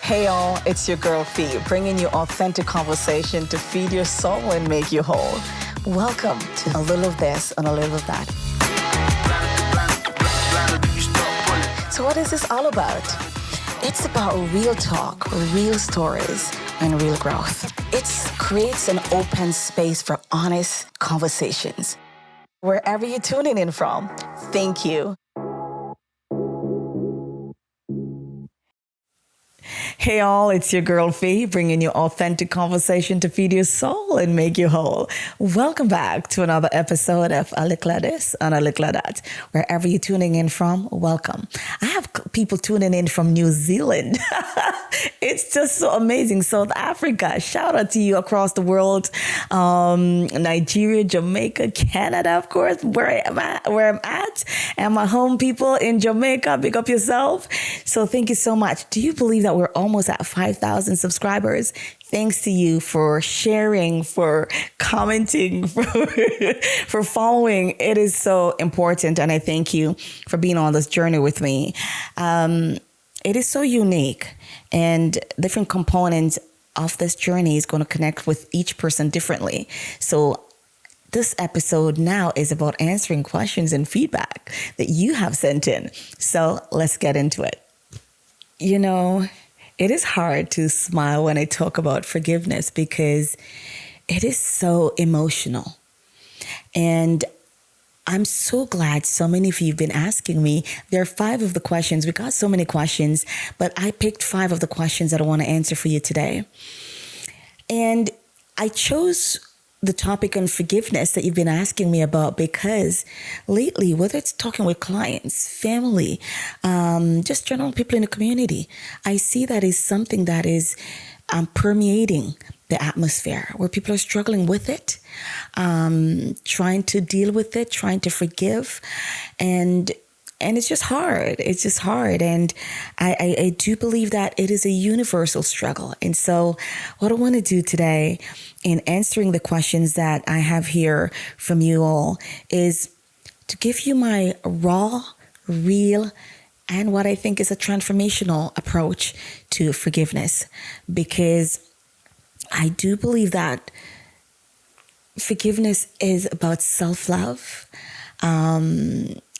Hey all, it's your girl Fee, bringing you authentic conversation to feed your soul and make you whole. Welcome to a little of this and a little of that. So what is this all about? It's about real talk, real stories, and real growth. It creates an open space for honest conversations. Wherever you're tuning in from, thank you. Hey all, it's your girl Fee, bringing you authentic conversation to feed your soul and make you whole. Welcome back to another episode of Likkle this and Likkle that. Wherever you're tuning in from, welcome. I have people tuning in from New Zealand. It's just so amazing. South Africa, shout out to you across the world. Nigeria, Jamaica, Canada, of course, where I'm at, and my home people in Jamaica. Big up yourself. So thank you so much. Do you believe that we're almost at 5,000 subscribers? Thanks to you for sharing, for commenting, for following. It is so important. And I thank you for being on this journey with me. It is so unique, and different components of this journey is going to connect with each person differently. So this episode now is about answering questions and feedback that you have sent in. So let's get into it. You know, it is hard to smile when I talk about forgiveness because it is so emotional. And I'm so glad so many of you have been asking me. There are 5 of the questions. We got so many questions, but I picked 5 of the questions that I want to answer for you today. And I chose the topic on forgiveness that you've been asking me about because lately, whether it's talking with clients, family, just general people in the community, I see that is something that is permeating the atmosphere where people are struggling with it, trying to deal with it, trying to forgive. And it's just hard. It's just hard. And I do believe that it is a universal struggle. And so what I want to do today in answering the questions that I have here from you all is to give you my raw, real, and what I think is a transformational approach to forgiveness. Because I do believe that forgiveness is about self-love.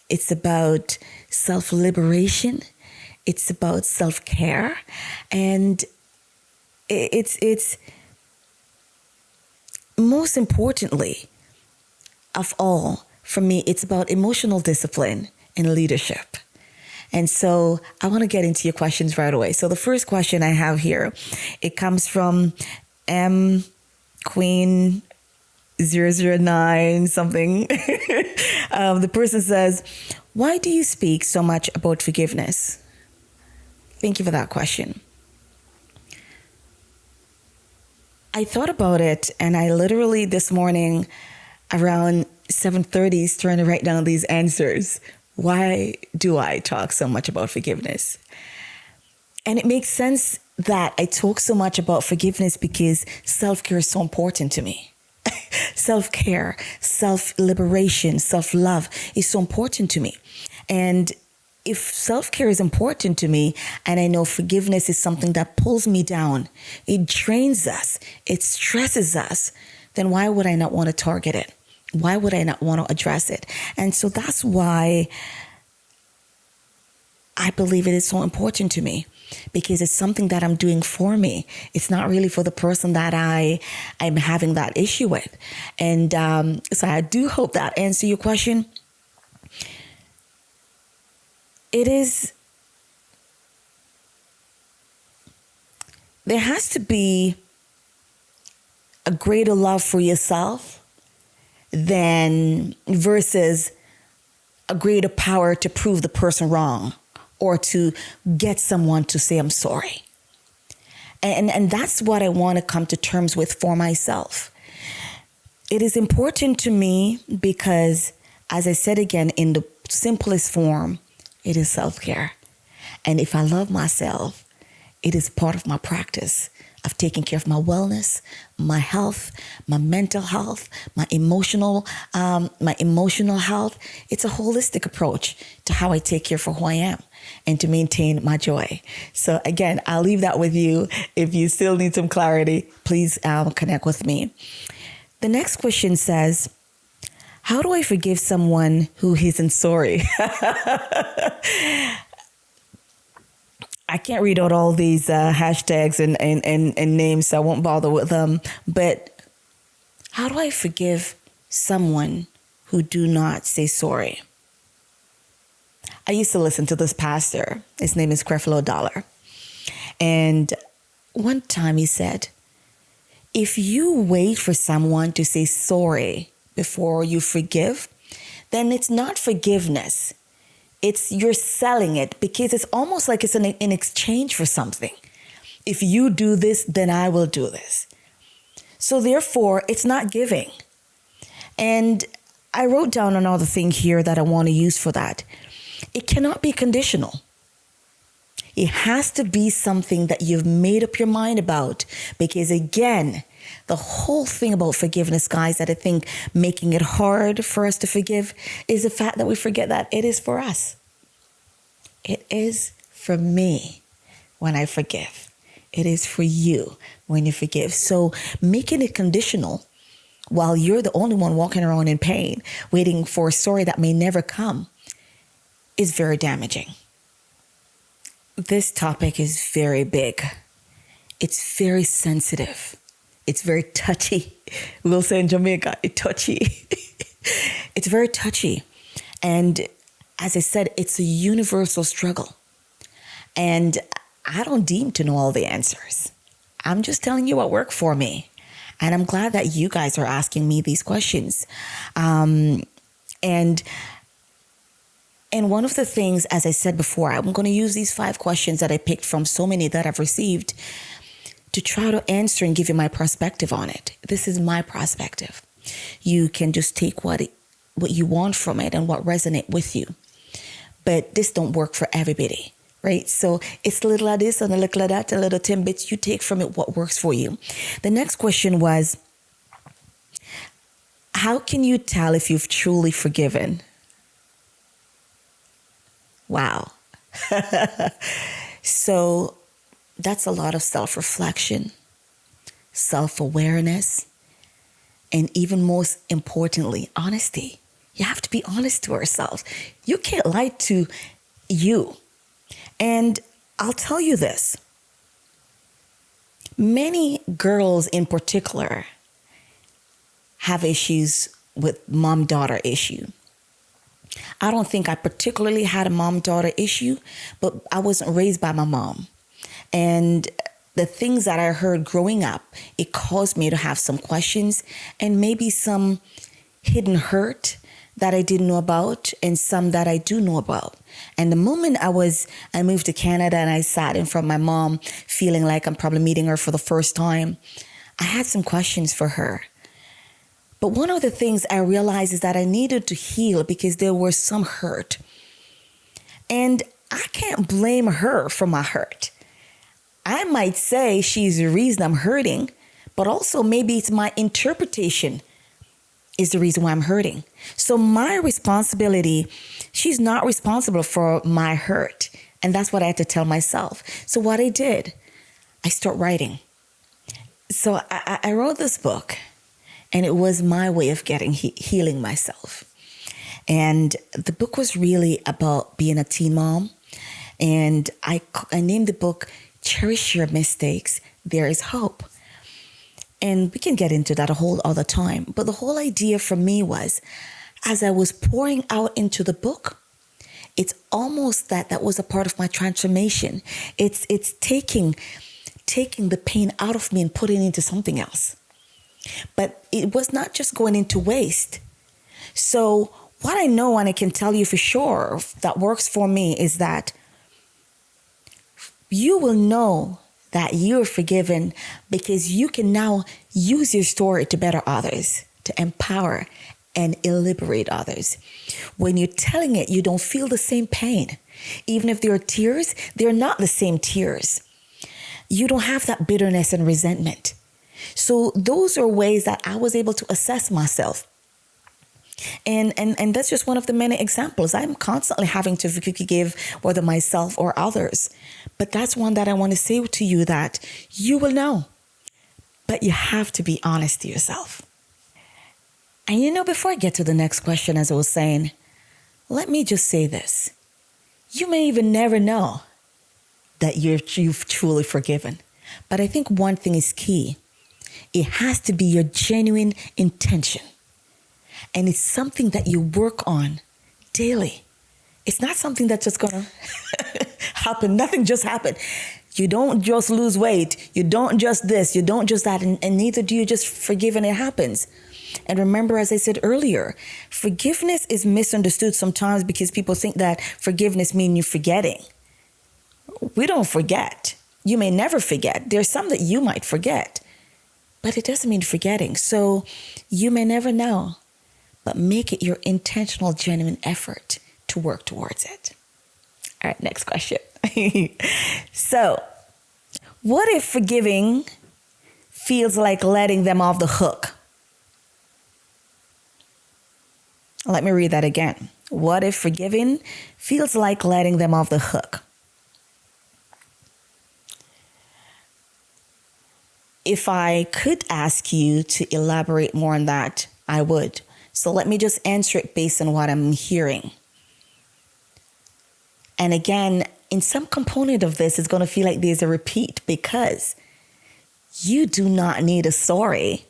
It's about self-liberation. It's about self-care. And it's most importantly of all, for me, it's about emotional discipline and leadership. And so I want to get into your questions right away. So the first question I have here, it comes from M Queen 009 something. The person says, why do you speak so much about forgiveness? Thank you for that question. I thought about it, and I literally this morning around 7:30 is trying to write down these answers. Why do I talk so much about forgiveness? And it makes sense that I talk so much about forgiveness because self-care is so important to me. Self-care, self-liberation, self-love is so important to me. And if self-care is important to me, and I know forgiveness is something that pulls me down, it drains us, it stresses us, then why would I not want to target it? Why would I not want to address it? And so that's why I believe it is so important to me, because it's something that I'm doing for me. It's not really for the person that I'm having that issue with. And so I do hope that answers your question. There has to be a greater love for yourself than versus a greater power to prove the person wrong or to get someone to say I'm sorry. And that's what I want to come to terms with for myself. It is important to me because, as I said again, in the simplest form, it is self-care. And if I love myself, it is part of my practice I've taken care of my wellness, my health, my mental health, my emotional health. It's a holistic approach to how I take care for who I am and to maintain my joy. So again, I'll leave that with you. If you still need some clarity, please connect with me. The next question says, how do I forgive someone who isn't sorry? I can't read out all these hashtags and names, so I won't bother with them. But how do I forgive someone who do not say sorry? I used to listen to this pastor. His name is Creflo Dollar. And one time he said, if you wait for someone to say sorry before you forgive, then it's not forgiveness. You're selling it, because it's almost like it's in exchange for something. If you do this, then I will do this. So therefore, it's not giving. And I wrote down another thing here that I want to use for that. It cannot be conditional. It has to be something that you've made up your mind about, because again, the whole thing about forgiveness, guys, that I think making it hard for us to forgive is the fact that we forget that it is for us. It is for me when I forgive. It is for you when you forgive. So making it conditional while you're the only one walking around in pain, waiting for a story that may never come, is very damaging. This topic is very big. It's very sensitive. It's very touchy. We'll say in Jamaica, it's touchy. It's very touchy. And as I said, it's a universal struggle. And I don't deem to know all the answers. I'm just telling you what worked for me. And I'm glad that you guys are asking me these questions. And one of the things, as I said before, I'm going to use these 5 questions that I picked from so many that I've received to try to answer and give you my perspective on it. This is my perspective. You can just take what you want from it and what resonates with you. But this don't work for everybody, right? So it's a little of this and a little of that, a little tidbits. You take from it what works for you. The next question was, how can you tell if you've truly forgiven? Wow. So that's a lot of self-reflection, self-awareness, and even most importantly, honesty. You have to be honest to ourselves. You can't lie to you. And I'll tell you this. Many girls in particular have issues with mom-daughter issue. I don't think I particularly had a mom-daughter issue, but I wasn't raised by my mom. And the things that I heard growing up, it caused me to have some questions and maybe some hidden hurt that I didn't know about and some that I do know about. And the moment I moved to Canada and I sat in front of my mom feeling like I'm probably meeting her for the first time, I had some questions for her. But one of the things I realized is that I needed to heal because there was some hurt. And I can't blame her for my hurt. I might say she's the reason I'm hurting, but also maybe it's my interpretation is the reason why I'm hurting. So my responsibility, she's not responsible for my hurt. And that's what I had to tell myself. So what I did, I started writing. So I wrote this book, and it was my way of healing myself. And the book was really about being a teen mom. And I named the book, Cherish Your Mistakes, There Is Hope. And we can get into that a whole other time. But the whole idea for me was, as I was pouring out into the book, it's almost that was a part of my transformation. It's taking the pain out of me and putting it into something else. But it was not just going into waste. So what I know, and I can tell you for sure that works for me, is that you will know that you're forgiven because you can now use your story to better others, to empower and liberate others. When you're telling it, you don't feel the same pain. Even if there are tears, they're not the same tears. You don't have that bitterness and resentment. So those are ways that I was able to assess myself. And that's just one of the many examples. I'm constantly having to forgive whether myself or others. But that's one that I want to say to you that you will know. But you have to be honest to yourself. And before I get to the next question, as I was saying, let me just say this. You may even never know that you've truly forgiven. But I think one thing is key. It has to be your genuine intention. And it's something that you work on daily. It's not something that's just going to happen. Nothing just happened. You don't just lose weight. You don't just this. You don't just that. And neither do you just forgive and it happens. And remember, as I said earlier, forgiveness is misunderstood sometimes because people think that forgiveness means you're forgetting. We don't forget. You may never forget. There's some that you might forget. But it doesn't mean forgetting. So you may never know. But make it your intentional, genuine effort to work towards it. All right, next question. So, what if forgiving feels like letting them off the hook? Let me read that again. What if forgiving feels like letting them off the hook? If I could ask you to elaborate more on that, I would. So let me just answer it based on what I'm hearing. And again, in some component of this, it's going to feel like there's a repeat because you do not need a sorry.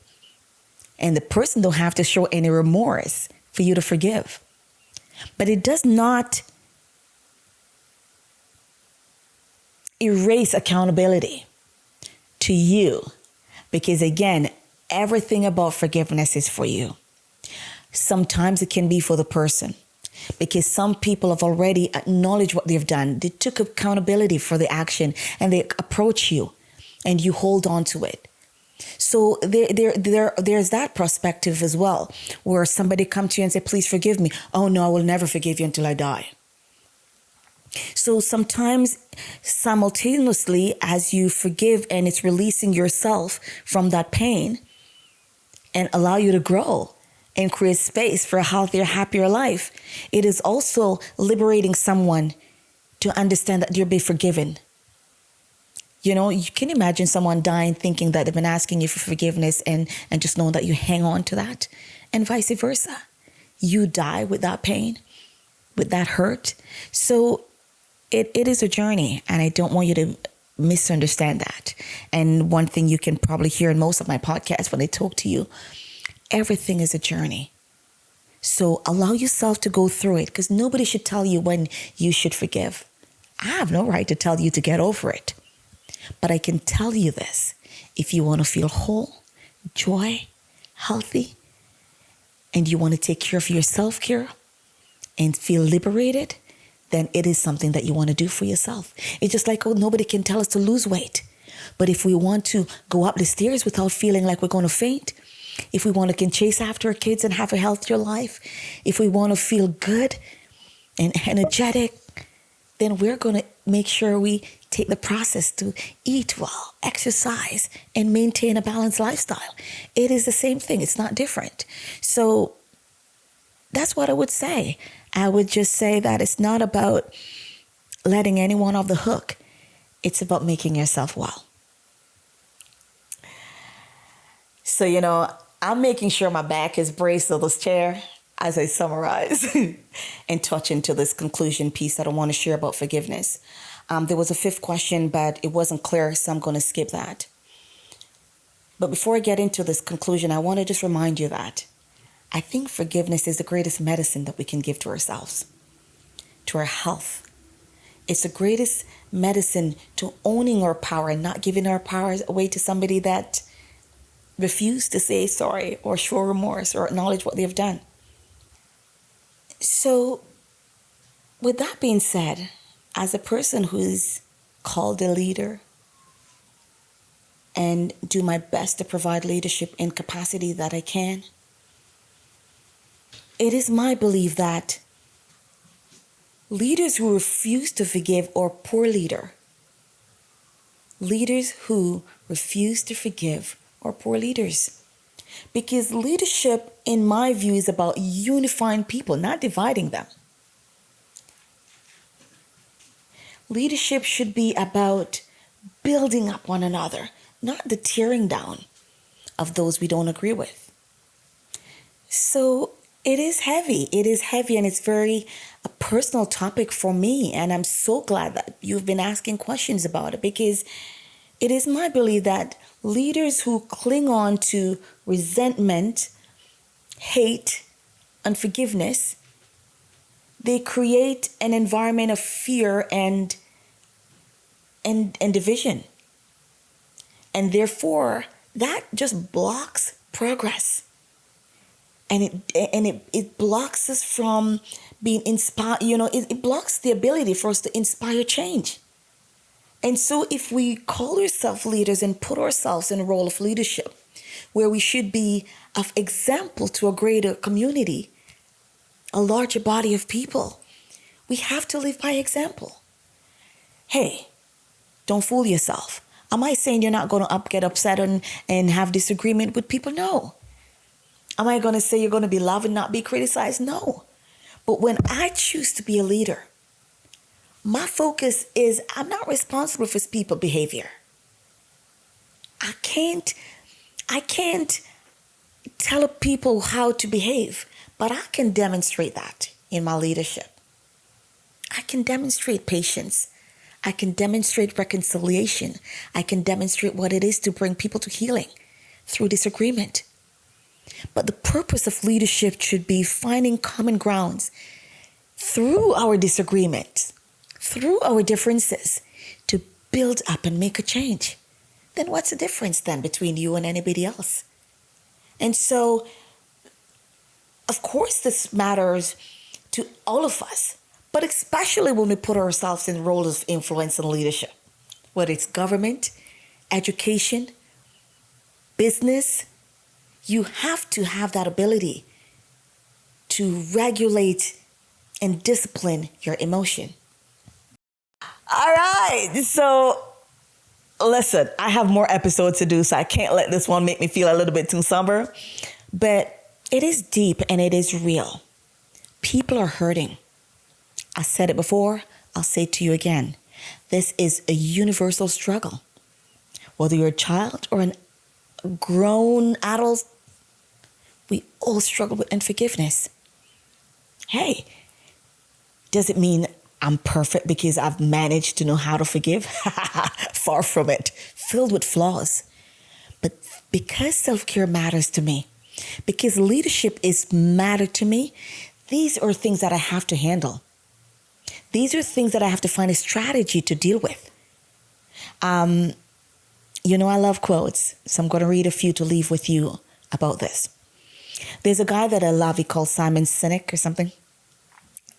And the person don't have to show any remorse for you to forgive. But it does not erase accountability to you. Because again, everything about forgiveness is for you. Sometimes it can be for the person because some people have already acknowledged what they've done. They took accountability for the action and they approach you and you hold on to it. So there's that perspective as well where somebody come to you and say, please forgive me. Oh no, I will never forgive you until I die. So sometimes simultaneously as you forgive and it's releasing yourself from that pain and allow you to grow and create space for a healthier, happier life, it is also liberating someone to understand that you'll be forgiven. You can imagine someone dying thinking that they've been asking you for forgiveness and just know that you hang on to that and vice versa. You die with that pain, with that hurt. So it is a journey and I don't want you to misunderstand that. And one thing you can probably hear in most of my podcasts when I talk to you, everything is a journey. So allow yourself to go through it because nobody should tell you when you should forgive. I have no right to tell you to get over it. But I can tell you this. If you want to feel whole, joy, healthy, and you want to take care of your self-care and feel liberated, then it is something that you want to do for yourself. It's just like, nobody can tell us to lose weight. But if we want to go up the stairs without feeling like we're going to faint, if we want to can chase after our kids and have a healthier life, if we want to feel good and energetic, then we're going to make sure we take the process to eat well, exercise, and maintain a balanced lifestyle. It is the same thing. It's not different. So that's what I would say. I would just say that it's not about letting anyone off the hook. It's about making yourself well. So, I'm making sure my back is braced to this chair as I summarize and touch into this conclusion piece that I want to share about forgiveness. There was a fifth question, but it wasn't clear, so I'm going to skip that. But before I get into this conclusion, I want to just remind you that I think forgiveness is the greatest medicine that we can give to ourselves, to our health. It's the greatest medicine to owning our power and not giving our powers away to somebody that refused to say sorry or show remorse or acknowledge what they've done. So, with that being said, as a person who's called a leader and do my best to provide leadership in capacity that I can, it is my belief that leaders who refuse to forgive are poor leader. Leaders who refuse to forgive are poor leaders. Because leadership, in my view, is about unifying people, not dividing them. Leadership should be about building up one another, not the tearing down of those we don't agree with. So it is heavy. It is heavy, and it's very a personal topic for me. And I'm so glad that you've been asking questions about it, because it is my belief that leaders who cling on to resentment, hate, unforgiveness, they create an environment of fear and division. And therefore, that just blocks progress. And it blocks us from being inspired. It blocks the ability for us to inspire change. And so if we call ourselves leaders and put ourselves in a role of leadership, where we should be of example to a greater community, a larger body of people, we have to live by example. Hey, don't fool yourself. Am I saying you're not going to get upset and have disagreement with people? No. Am I going to say you're going to be loved and not be criticized? No. But when I choose to be a leader, my focus is I'm not responsible for people's behavior. I can't tell people how to behave, but I can demonstrate that in my leadership. I can demonstrate patience. I can demonstrate reconciliation. I can demonstrate what it is to bring people to healing through disagreement. But the purpose of leadership should be finding common grounds through our disagreements, through our differences, to build up and make a change. Then what's the difference then between you and anybody else? And so, of course, this matters to all of us, but especially when we put ourselves in roles of influence and leadership, whether it's government, education, business. You have to have that ability to regulate and discipline your emotion. All right. So listen, I have more episodes to do, so I can't let this one make me feel a little bit too somber. But it is deep and it is real. People are hurting. I said it before. I'll say it to you again. This is a universal struggle. Whether you're a child or a grown adult, we all struggle with unforgiveness. Hey, does it mean I'm perfect because I've managed to know how to forgive? Far from it. Filled with flaws. But because self-care matters to me, because leadership is matter to me, these are things that I have to handle. These are things that I have to find a strategy to deal with. I love quotes, so I'm going to read a few to leave with you about this. There's a guy that I love. He called Simon Sinek or something.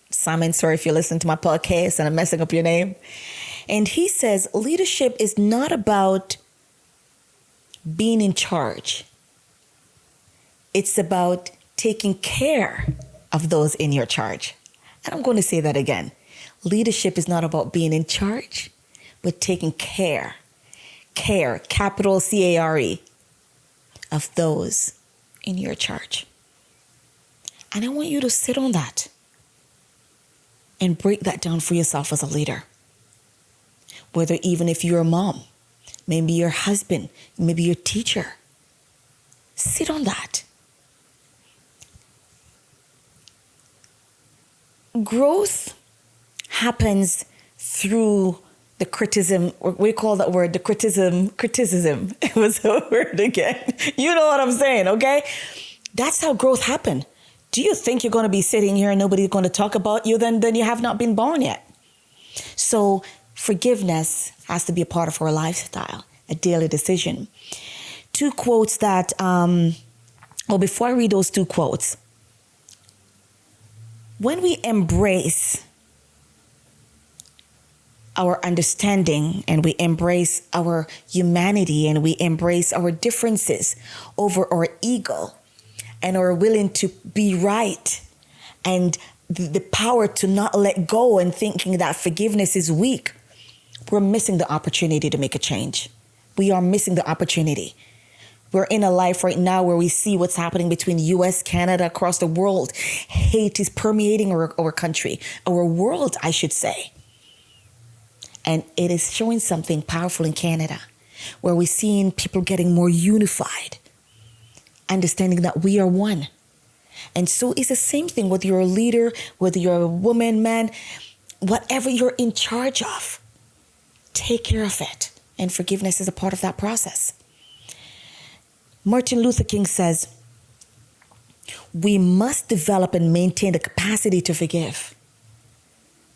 Simon, sorry if you listen to my podcast and I'm messing up your name. And he says, leadership is not about being in charge. It's about taking care of those in your charge. And I'm going to say that again. Leadership is not about being in charge, but taking care, capital C-A-R-E, of those in your charge. And I want you to sit on that and break that down for yourself as a leader. Whether even if you're a mom, maybe your husband, maybe your teacher, sit on that. Growth happens through the criticism, or we call that word the criticism. It was a word again. You know what I'm saying, okay? That's how growth happens. Do you think you're going to be sitting here and nobody's going to talk about you? Then you have not been born yet. So forgiveness has to be a part of our lifestyle, a daily decision. Two quotes that, before I read those two quotes, when we embrace our understanding and we embrace our humanity and we embrace our differences over our ego and are willing to be right and the power to not let go and thinking that forgiveness is weak, we're missing the opportunity to make a change. We are missing the opportunity. We're in a life right now where we see what's happening between the US, Canada, across the world. Hate is permeating our country, our world, I should say. And it is showing something powerful in Canada, where we're seeing people getting more unified, understanding that we are one. And so it's the same thing, whether you're a leader, whether you're a woman, man, whatever you're in charge of, take care of it. And forgiveness is a part of that process. Martin Luther King says, we must develop and maintain the capacity to forgive.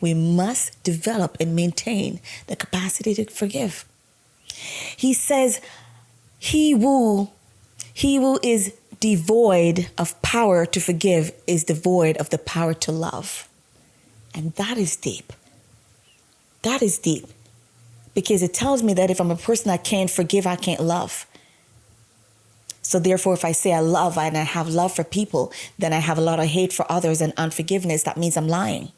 We must develop and maintain the capacity to forgive. He says, he who is devoid of power to forgive is devoid of the power to love. And that is deep. That is deep. Because it tells me that if I'm a person that can't forgive, I can't love. So therefore, if I say I love and I have love for people, then I have a lot of hate for others and unforgiveness. That means I'm lying.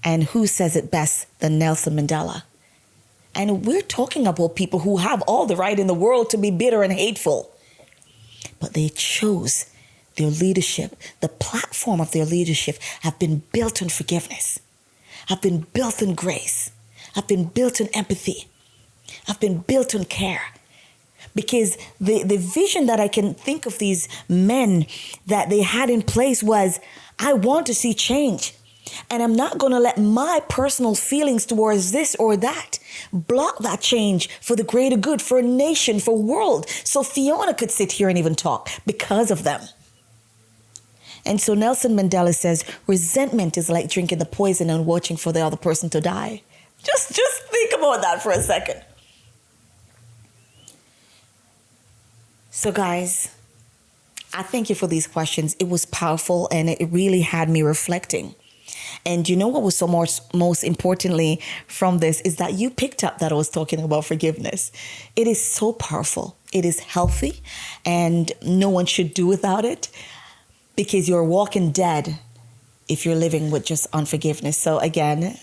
And who says it best than Nelson Mandela? And we're talking about people who have all the right in the world to be bitter and hateful. But they chose their leadership. The platform of their leadership have been built on forgiveness, have been built on grace, have been built on empathy, have been built on care. Because the vision that I can think of these men that they had in place was, I want to see change. And I'm not going to let my personal feelings towards this or that block that change for the greater good, for a nation, for a world. So Fiona could sit here and even talk because of them. And so Nelson Mandela says, resentment is like drinking the poison and watching for the other person to die. Just think about that for a second. So guys, I thank you for these questions. It was powerful and it really had me reflecting. And you know what was so most importantly from this is that you picked up that I was talking about forgiveness. It is so powerful. It is healthy and no one should do without it, because you're walking dead if you're living with just unforgiveness. So again,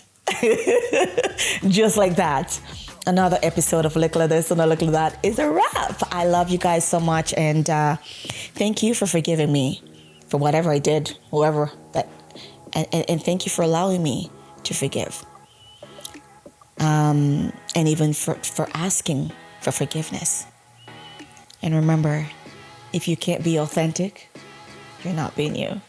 just like that, another episode of Likkle this and Likkle that is a wrap. I love you guys so much, and thank you for forgiving me for whatever I did, whoever that, and thank you for allowing me to forgive, and even for asking for forgiveness. And remember, if you can't be authentic, you're not being you.